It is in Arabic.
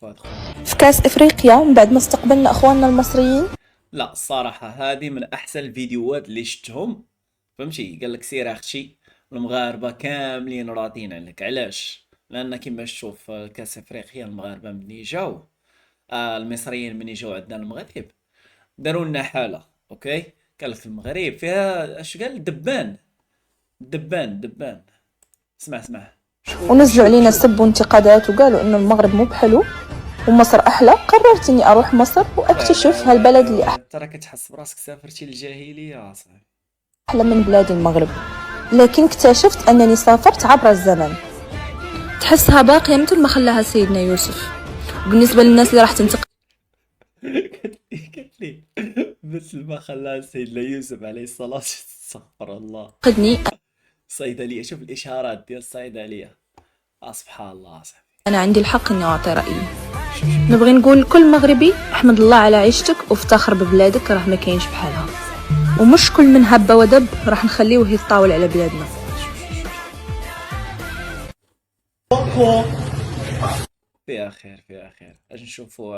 في كاس افريقيا من بعد ما استقبلنا اخواننا المصريين. لا الصراحة هذه من أحسن الفيديوهات اللي شفتهم. فهمتي؟ قال لك سير أختي، المغاربة كاملين راضين عليك. علاش؟ لأن كيما تشوف كأس أفريقيا، المغاربة مني جاو، المصريين مني جاو عندنا المغرب، داروا لنا حالة. أوكي؟ قال لك المغرب فيها اش قال؟ دبان. دبان دبان. اسمع اسمع. ونزلوا علينا سب وانتقادات وقالوا انه المغرب مو بحلو ومصر احلى. قررت اني اروح مصر لا واكتشف لا لا هالبلد لا اللي لا، ترى كتحس براسك سافرتي للجاهلية يا صاحبي. احلى من بلاد المغرب. لكن اكتشفت انني سافرت عبر الزمن. تحسها باقية مثل ما خلاها سيدنا يوسف. وبالنسبة للناس اللي راح قالت لي مثل ما خلى سيدنا يوسف عليه الصلاة، استغفر الله. تنتقدني، صيدلية، شوف الإشارات ديال الصيدلية. سبحان الله صاحبي. انا عندي الحق اني اعطي رايي. شوف شوف شوف. نبغي نقول لكل مغربي احمد الله على عيشتك وافتخر ببلادك، راه ما كاينش بحالها. ومش كل من هبه ودب راح نخليوه يتطاول على بلادنا. فيها خير فيها خير، اجي نشوفوا.